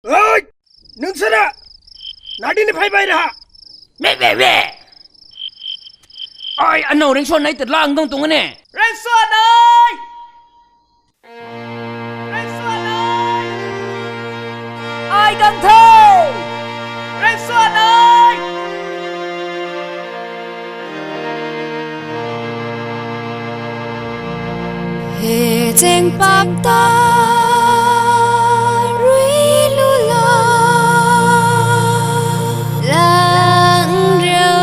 Ơi, nương sơ đã, nãy đi phải bay ra. Mẹ. Ôi, anh nào đánh xuân này thật là tung tung này. Đánh xuân ơi, đánh xuân ơi, Ai đang thế? đánh xuân ơi. Hệ chênh bạc ta rui lu la lãng rêu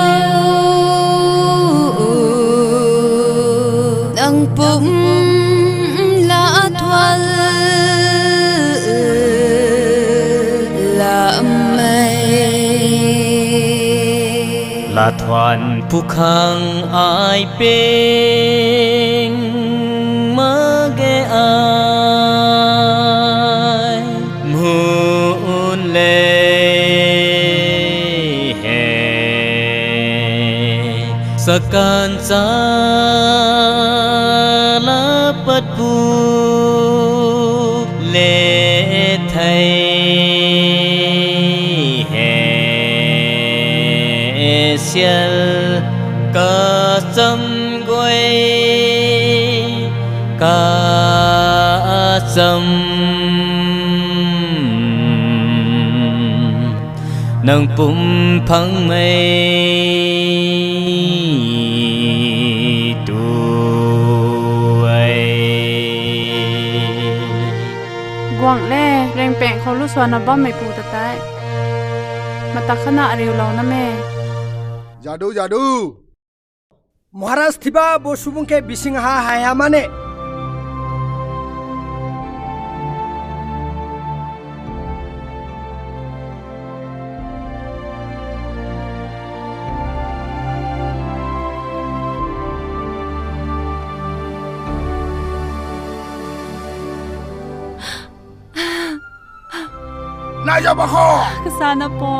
đăng bụng lã thoa làm mây Là thoàn phụ khang ai bên mơ ghé ai muôn lệ hè sekan sa la bất bu lệ thầy sial ca sam quay ca sam nang pum phang mây tuổi Quảng lệ rèn bẹnเขารู้ส่วนนะบ้อมไม่ปูตะไตมาตักขณะเรียวเรานะแม่ Jadu. Maharaj tiba bo subung ke bising ha haya mane. Naya bako. Kesana po.